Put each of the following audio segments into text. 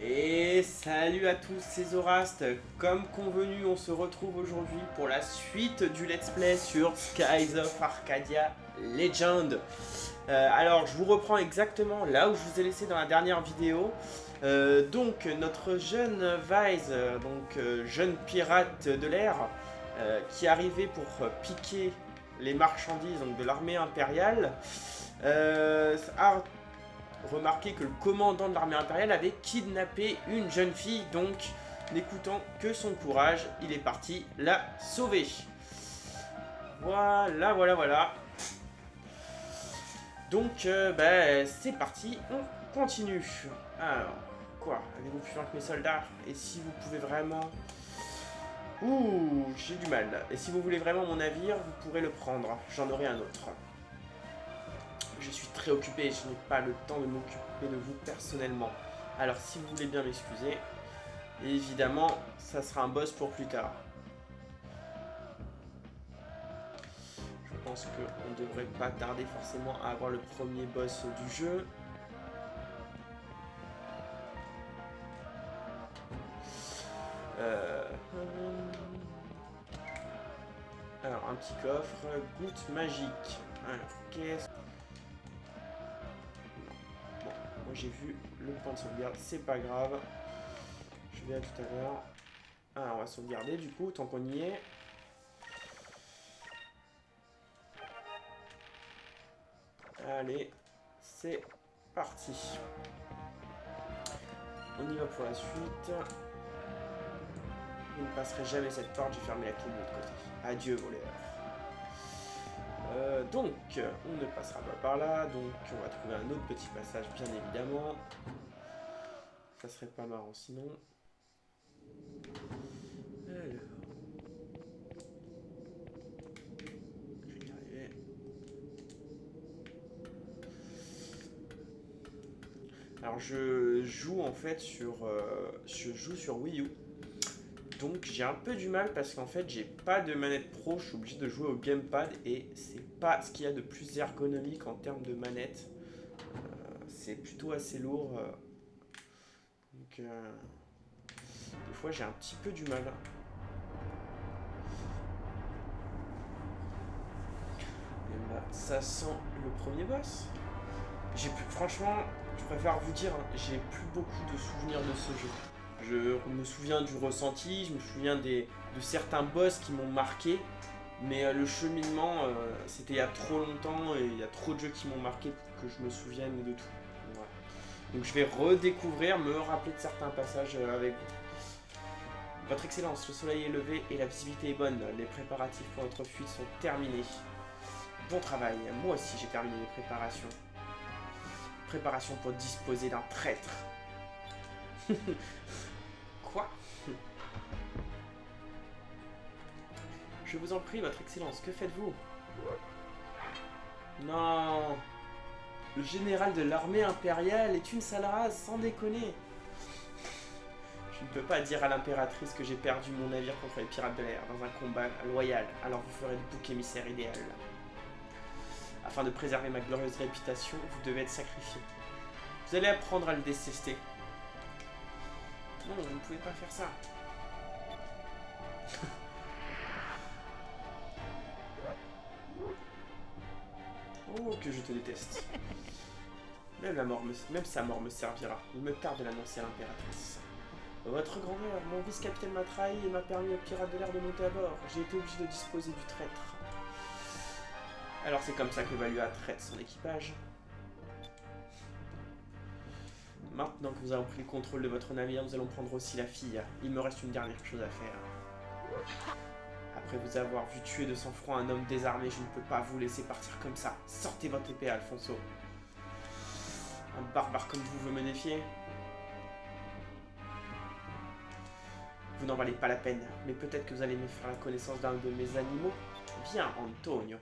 Et salut à tous, c'est Zorast. Comme convenu, on se retrouve aujourd'hui pour la suite du let's play sur Skies of Arcadia Legend. Alors, je vous reprends exactement là où je vous ai laissé dans la dernière vidéo. Donc, notre jeune Vise, jeune pirate de l'air, qui arrivait pour piquer les marchandises donc, de l'armée impériale, a remarqué que le commandant de l'armée impériale avait kidnappé une jeune fille, donc n'écoutant que son courage, il est parti la sauver. Voilà. Donc, c'est parti, on continue. Alors, quoi? Avez-vous plus loin que mes soldats? Et si vous pouvez vraiment... Ouh, j'ai du mal. Et si vous voulez vraiment mon navire, vous pourrez le prendre. J'en aurai un autre. Je suis très occupé, je n'ai pas le temps de m'occuper de vous personnellement. Alors si vous voulez bien m'excuser, évidemment, ça sera un boss pour plus tard. Je pense qu'on ne devrait pas tarder forcément à avoir le premier boss du jeu. Alors, un petit coffre, goutte magique. Alors, qu'est-ce... Bon, moi j'ai vu le point de sauvegarde, c'est pas grave. Je vais à tout à l'heure. Ah, on va sauvegarder du coup, tant qu'on y est. Allez, c'est parti. On y va pour la suite. Vous ne passerez jamais cette porte, j'ai fermé la clé de l'autre côté. Adieu, voleur. Donc, on ne passera pas par là, donc on va trouver un autre petit passage, bien évidemment. Ça serait pas marrant sinon. Alors... je vais y arriver. Alors, je joue en fait sur Wii U. Donc j'ai un peu du mal parce qu'en fait j'ai pas de manette pro, je suis obligé de jouer au gamepad et c'est pas ce qu'il y a de plus ergonomique en termes de manette. C'est plutôt assez lourd. Donc des fois j'ai un petit peu du mal. Et bah ça sent le premier boss. Franchement, je préfère vous dire, hein, j'ai plus beaucoup de souvenirs de ce jeu. Je me souviens du ressenti, je me souviens de certains boss qui m'ont marqué, mais le cheminement, c'était il y a trop longtemps et il y a trop de jeux qui m'ont marqué pour que je me souvienne de tout. Voilà. Donc je vais redécouvrir, me rappeler de certains passages avec vous. Votre Excellence, le soleil est levé et la visibilité est bonne. Les préparatifs pour votre fuite sont terminés. Bon travail, moi aussi j'ai terminé les préparations. Préparation pour disposer d'un traître. Quoi? Je vous en prie, votre excellence, que faites-vous? Non. Le général de l'armée impériale est une sale race, sans déconner. Je ne peux pas dire à l'impératrice que j'ai perdu mon navire contre les pirates de l'air dans un combat loyal, alors vous ferez le bouc émissaire idéal. Afin de préserver ma glorieuse réputation, vous devez être sacrifié. Vous allez apprendre à le détester. Non, vous ne pouvez pas faire ça. Oh, que je te déteste. Même sa mort me servira. Il me tarde de l'annoncer à l'impératrice. Votre grandeur, mon vice-capitaine m'a trahi et m'a permis aux pirates de l'air de monter à bord. J'ai été obligé de disposer du traître. Alors c'est comme ça que Valua traite son équipage. Maintenant que nous avons pris le contrôle de votre navire, nous allons prendre aussi la fille. Il me reste une dernière chose à faire. Après vous avoir vu tuer de sang-froid un homme désarmé, je ne peux pas vous laisser partir comme ça. Sortez votre épée, Alfonso. Un barbare comme vous veut me défier? Vous n'en valez pas la peine, mais peut-être que vous allez me faire la connaissance d'un de mes animaux. Viens, Antonio.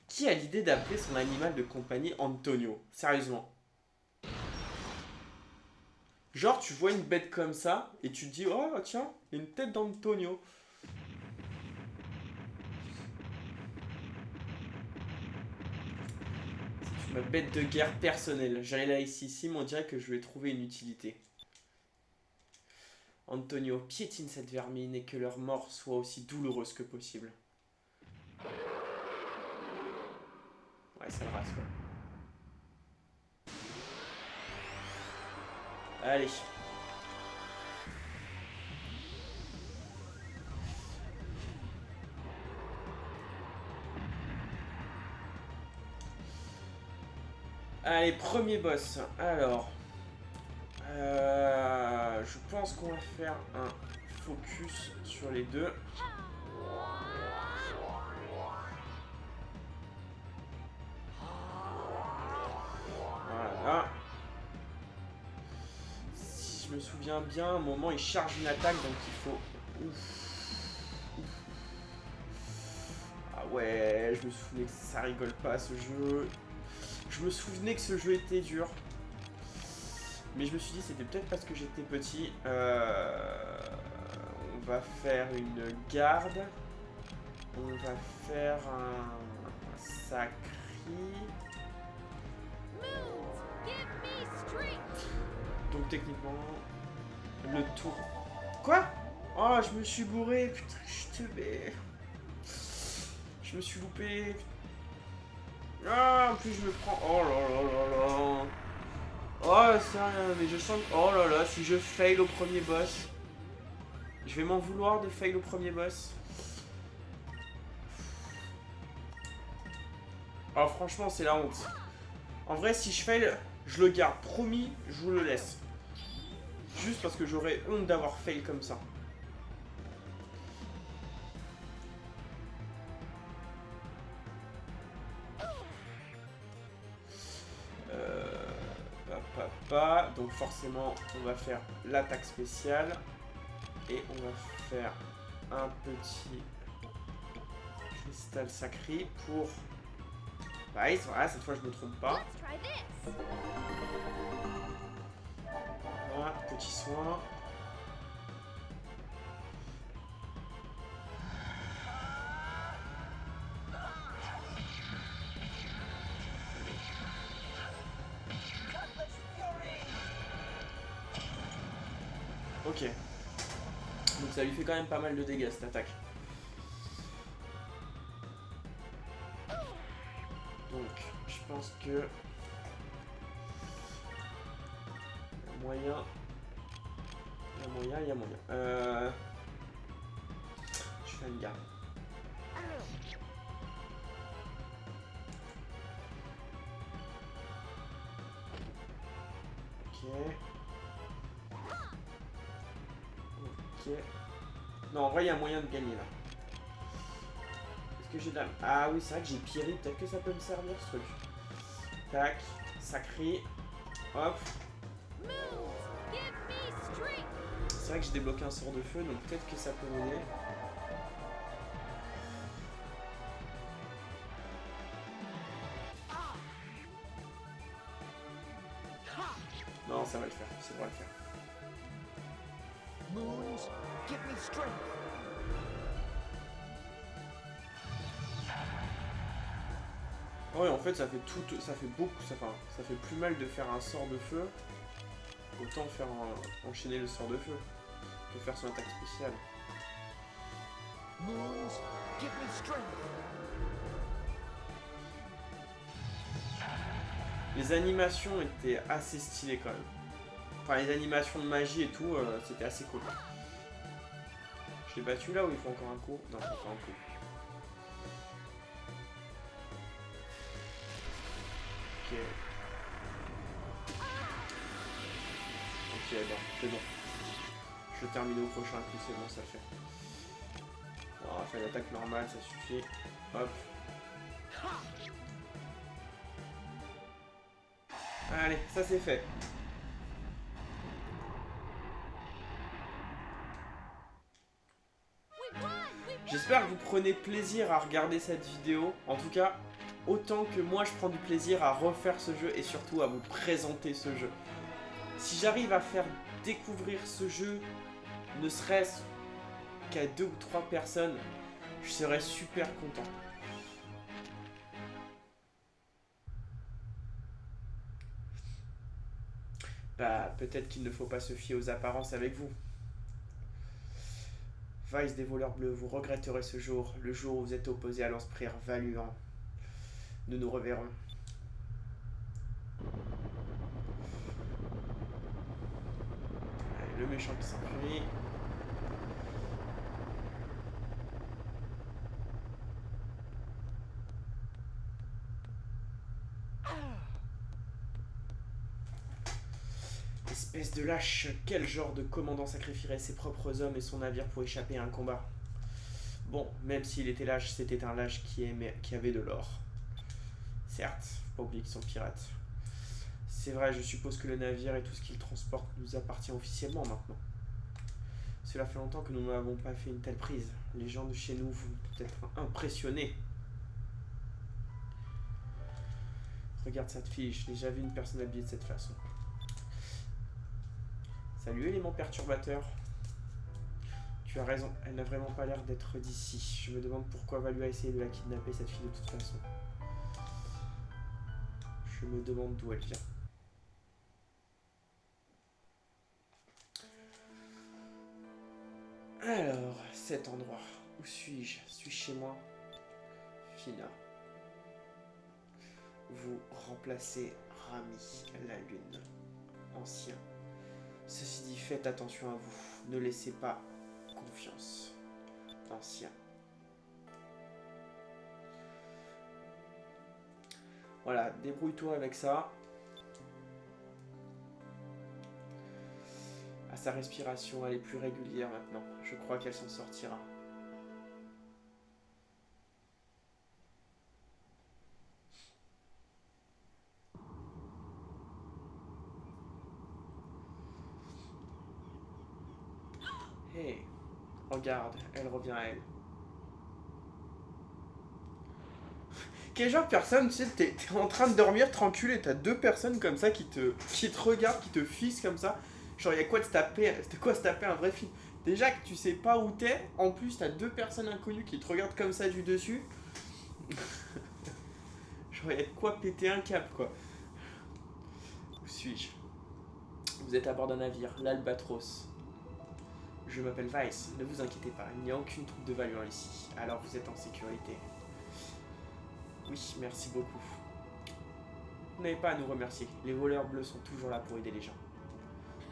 Qui a l'idée d'appeler son animal de compagnie Antonio? Sérieusement. Genre, tu vois une bête comme ça, et tu te dis, oh tiens, il y a une tête d'Antonio. Ma bête de guerre personnelle. J'allais là ici, mais on dirait que je vais trouver une utilité. Antonio piétine cette vermine et que leur mort soit aussi douloureuse que possible. Ouais, ça le rase quoi. Allez. Allez, premier boss. Alors, je pense qu'on va faire un focus sur les deux. Voilà. Si je me souviens bien, à un moment il charge une attaque, donc il faut... Ouf. Ah ouais, je me souvenais que ça rigole pas ce jeu. Je me souvenais que ce jeu était dur. Mais je me suis dit c'était peut-être parce que j'étais petit. On va faire une garde. On va faire un sacri. Donc techniquement, le tour... Quoi? Oh, je me suis bourré. Putain, je te vais... Je me suis loupé. Ah, en plus je me prends... Oh là là là là. Oh, ça, mais je sens que... Oh là là, si je fail au premier boss... Je vais m'en vouloir de fail au premier boss. Oh, franchement, c'est la honte. En vrai, si je fail, je le garde. Promis, je vous le laisse. Juste parce que j'aurais honte d'avoir fail comme ça. Donc forcément, on va faire l'attaque spéciale. Et on va faire un petit cristal sacré pour... Pareil, voilà, cette fois je me trompe pas. Voilà, petit soin. Ok. Donc ça lui fait quand même pas mal de dégâts cette attaque. Donc je pense que... Il y a moyen... Il y a moyen. Je fais une garde. Ok. Ok. Non, en vrai, il y a moyen de gagner là. Est-ce que j'ai de la... Ah oui, c'est vrai que j'ai Pierry. Peut-être que ça peut me servir ce truc. Tac. Sacré. Hop. C'est vrai que j'ai débloqué un sort de feu, donc peut-être que ça peut m'aider. Non, ça va le faire. Ça devrait le faire. Moons, give me strength. Ouais, en fait, ça fait tout, ça fait beaucoup, ça fait plus mal de faire un sort de feu, autant faire enchaîner le sort de feu, que faire son attaque spéciale. Moons, give me strength. Les animations étaient assez stylées quand même. Enfin, les animations de magie et tout, c'était assez cool. Je l'ai battu là ou il faut encore un coup? Non, il faut encore un coup. Ok. Ok, bon, c'est bon. Je termine au prochain coup, c'est bon, ça le fait. Bon, on va faire l'attaque normale, ça suffit. Hop. Allez, ça c'est fait. J'espère que vous prenez plaisir à regarder cette vidéo. En tout cas, autant que moi je prends du plaisir à refaire ce jeu et surtout à vous présenter ce jeu. Si j'arrive à faire découvrir ce jeu, ne serait-ce qu'à 2 ou 3 personnes, je serais super content. Bah, peut-être qu'il ne faut pas se fier aux apparences avec vous. Vice des voleurs bleus, vous regretterez ce jour, le jour où vous êtes opposé à l'Empire Valuant. Nous nous reverrons. Allez, le méchant qui s'enfuit. Espèce de lâche, quel genre de commandant sacrifierait ses propres hommes et son navire pour échapper à un combat? Bon, même s'il était lâche, c'était un lâche qui avait de l'or. Certes, faut pas oublier qu'ils sont pirates. C'est vrai, je suppose que le navire et tout ce qu'il transporte nous appartient officiellement maintenant. Cela fait longtemps que nous n'avons pas fait une telle prise. Les gens de chez nous vont peut-être impressionnés. Regarde cette fille, je n'ai jamais vu une personne habillée de cette façon. Salut élément perturbateur. Tu as raison, elle n'a vraiment pas l'air d'être d'ici. Je me demande pourquoi Value a essayé de la kidnapper, cette fille, de toute façon. Je me demande d'où elle vient. Alors, cet endroit. Où suis-je? Suis-je chez moi? Fina. Vous remplacez Rami, la lune. Ancien. Ceci dit, faites attention à vous. Ne laissez pas confiance. Ancien. Voilà, débrouille-toi avec ça. À sa respiration, elle est plus régulière maintenant. Je crois qu'elle s'en sortira. Hey, regarde, elle revient à elle. Quel genre de personne, tu sais, t'es en train de dormir tranquille et t'as deux personnes comme ça qui te regardent, qui te fixent comme ça. Genre, y'a quoi de se taper un vrai film? Déjà que tu sais pas où t'es, en plus t'as deux personnes inconnues qui te regardent comme ça du dessus. Genre, y'a de quoi péter un câble, quoi. Où suis-je? Vous êtes à bord d'un navire, l'Albatros. Je m'appelle Vice, ne vous inquiétez pas, il n'y a aucune troupe de Valuant ici, alors vous êtes en sécurité. Oui, merci beaucoup. Vous n'avez pas à nous remercier, les voleurs bleus sont toujours là pour aider les gens.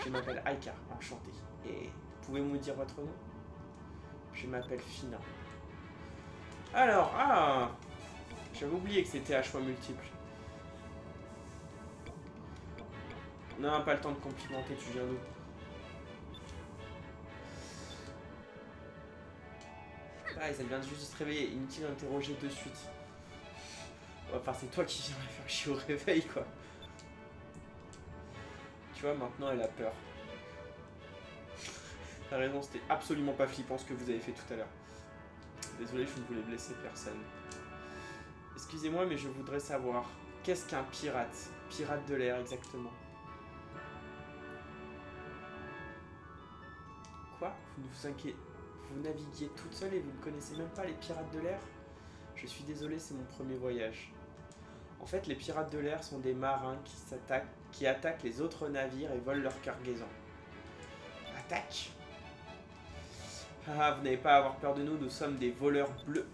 Je m'appelle Aika, enchanté. Et pouvez-vous me dire votre nom? Je m'appelle Fina. Alors, j'avais oublié que c'était à choix multiple. Non, pas le temps de complimenter, tu viens d'où? Ah, elle vient juste de se réveiller, inutile d'interroger de suite. Enfin, c'est toi qui viens la faire chier au réveil, quoi. Tu vois, maintenant elle a peur. T'as raison, c'était absolument pas flippant ce que vous avez fait tout à l'heure. Désolé, je ne voulais blesser personne. Excusez-moi, mais je voudrais savoir, qu'est-ce qu'un pirate? Pirate de l'air, exactement. Quoi? Vous naviguiez toute seule et vous ne connaissez même pas les pirates de l'air? Je suis désolé, c'est mon premier voyage. En fait, les pirates de l'air sont des marins qui attaquent les autres navires et volent leur cargaison. Attaque? Ah, vous n'avez pas à avoir peur de nous, nous sommes des voleurs bleus.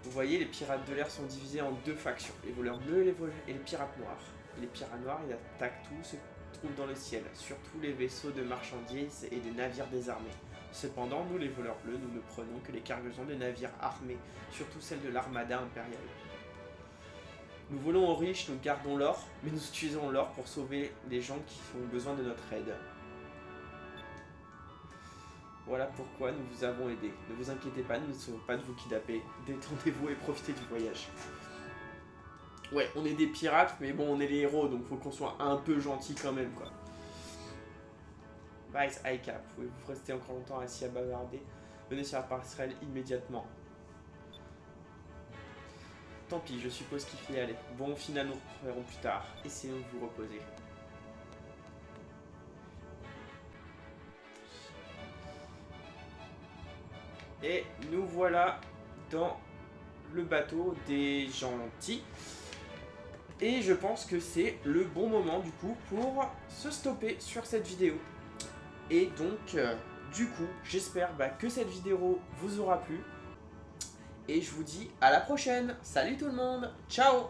Vous voyez, les pirates de l'air sont divisés en deux factions, les voleurs bleus et les pirates noirs. Et les pirates noirs, ils attaquent tout ce qui se trouve dans le ciel, surtout les vaisseaux de marchandises et des navires désarmés. Cependant, nous les voleurs bleus, nous ne prenons que les cargaisons de navires armés, surtout celles de l'armada impériale. Nous volons aux riches, nous gardons l'or, mais nous utilisons l'or pour sauver les gens qui ont besoin de notre aide. Voilà pourquoi nous vous avons aidé. Ne vous inquiétez pas, nous ne serons pas de vous kidnapper. Détendez-vous et profitez du voyage. Ouais, on est des pirates, mais bon, on est les héros, donc faut qu'on soit un peu gentil quand même, quoi. Vice, Aika, pouvez-vous rester encore longtemps assis à bavarder? Venez sur la passerelle immédiatement. Tant pis, je suppose qu'il faut y aller. Bon, Fina, nous reprendrons plus tard. Essayons de vous reposer. Et nous voilà dans le bateau des gentils. Et je pense que c'est le bon moment du coup pour se stopper sur cette vidéo. Et donc, du coup, j'espère que cette vidéo vous aura plu. Et je vous dis à la prochaine. Salut tout le monde, ciao!